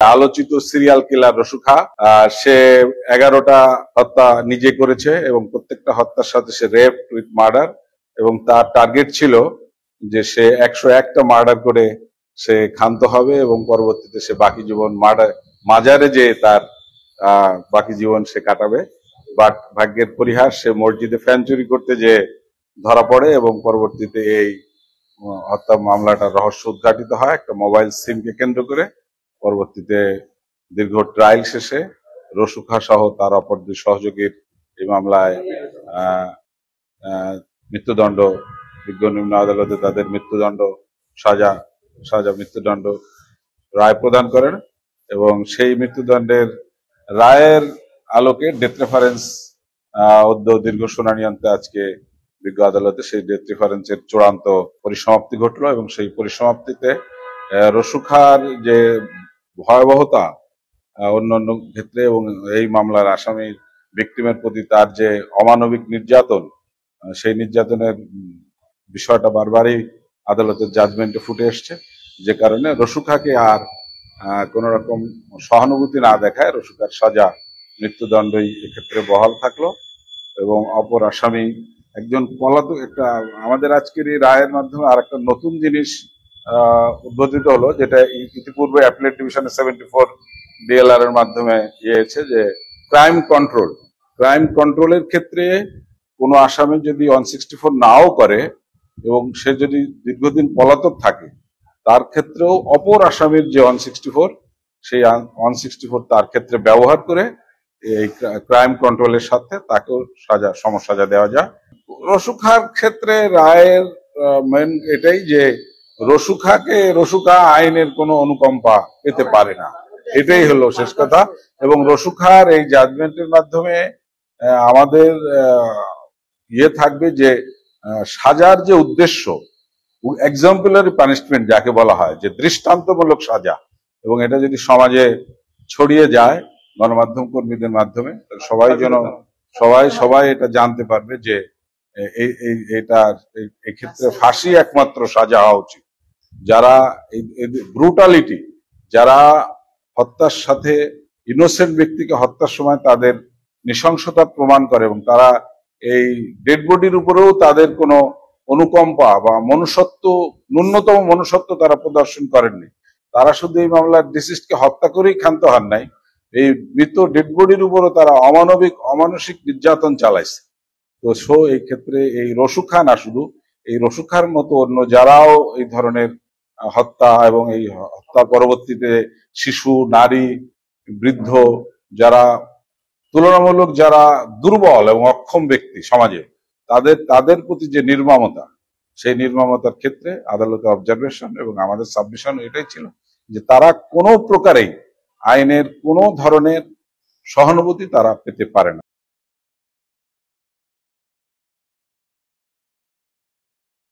আলোচিত serial killer রসুখা, সে 11টা হত্যা নিজে করেছে এবং প্রত্যেকটা হত্যার সাথে সে রেপ উইথ মার্ডার, এবং তার টার্গেট ছিল যে সে 101টা মার্ডার করে সে ক্ষান্ত হবে এবং পরবর্তীতে সে বাকি জীবন মাজারে যে তার বাকি জীবন সে কাটাবে। বাট ভাগ্যের পরিহাস, সে মসজিদে ফ্যান চুরি করতে যে ধরা পড়ে এবং পরবর্তীতে এই হত্যা মামলাটার রহস্য উদ্ঘাটিত হয় একটা মোবাইল সিমকে কেন্দ্র করে। পরবর্তীতে দীর্ঘ ট্রায়াল শেষে রসুখা সহ তার অপর দুই সহযোগীর এই মামলায় মৃত্যুদণ্ড, বিজ্ঞ নিম্ন আদালতে তাদের মৃত্যুদণ্ড মৃত্যুদণ্ড রায় প্রদান করেন এবং সেই মৃত্যুদণ্ডের রায়ের আলোকে ডেথ রেফারেন্স দীর্ঘ শুনানি অন্তে আজকে বিজ্ঞ আদালতে সেই ডেথ রেফারেন্সের চূড়ান্ত পরিসমাপ্তি ঘটলো এবং সেই পরিসমাপ্তিতে রসুখার যে ভয়াবহতা অন্যান্য ক্ষেত্রে এবং এই মামলার আসামি ভিকটিমের প্রতি তার যে অমানবিক নির্যাতন, সেই নির্যাতনের বিষয়টা বারবারই আদালতের জাজমেন্টে ফুটে এসছে, যে কারণে রসুখাকে আর কোন রকম সহানুভূতি না দেখায় রসুখার সাজা মৃত্যুদণ্ডই এক্ষেত্রে বহাল থাকলো এবং অপর আসামি একজন পলাতক। আমাদের আজকের এই রায়ের মাধ্যমে আর একটা নতুন জিনিস উদ্বোধিত হলো, যেটা ইতিপূর্বে অ্যাপিলেট ডিভিশনে 74 ডিএলআর এর মাধ্যমে ইয়েছে, যে ক্রাইম কন্ট্রোলের ক্ষেত্রে কোনো আসামি যদি 164 নাও করে এবং সে যদি দীর্ঘদিন পলাতক থাকে, তার ক্ষেত্রেও অপর আসামির যে 164 সেই 164 তার ক্ষেত্রে ব্যবহার করে এই ক্রাইম কন্ট্রোলের সাথে তাকেও সমসাজা দেওয়া যায়। রসুখার ক্ষেত্রে রায়ের মেন এটাই যে রসুখা আইনের কোনো অনুকম্পা পেতে পারে না, এটাই হলো শেষ কথা। এবং রসুখার এই জাজমেন্টের মাধ্যমে আমাদের থাকবে যে সাজার যে উদ্দেশ্য, এক্সাম্পলারি পানিশমেন্ট যাকে বলা হয়, যে দৃষ্টান্তমূলক সাজা, এবং এটা যদি সমাজে ছড়িয়ে যায় গণমাধ্যম কর্মীদের মাধ্যমে, সবাই এটা জানতে পারবে যে এক্ষেত্রে ফাঁসি একমাত্র সাজা হওয়া উচিত। যারা ব্রুটালিটি, যারা হত্যার সাথে ইনোসেন্ট ব্যক্তিকে হত্যার সময় তাদের নৃশংসতা প্রমাণ করে এবং তারা এই ডেড বডির উপরেও তাদের কোনো অনুকম্পা বা ন্যূনতম মনুষ্যত্ব তারা প্রদর্শন করেননি, তারা শুধু এই মামলার ডিসিজকে হত্যা করেই ক্ষান্ত হন নাই, এই মৃত ডেড বডির উপরও তারা অমানসিক নির্যাতন চালাইছে। তো এই ক্ষেত্রে এই রসুখা না, শুধু এই রসুখার মতো অন্য যারাও এই ধরনের হত্যা এবং এই হত্যা পরবর্তীতে শিশু, নারী, বৃদ্ধ, যারা তুলনামূলক যারা দুর্বল এবং অক্ষম ব্যক্তি সমাজে, তাদের প্রতি যে নির্মমতা, সেই নির্মমতার ক্ষেত্রে আদালতের অবজারভেশন এবং আমাদের সাবমিশন এটাই ছিল যে তারা কোনো প্রকারেই আইনের কোনো ধরনের সহানুভূতি তারা পেতে পারে না।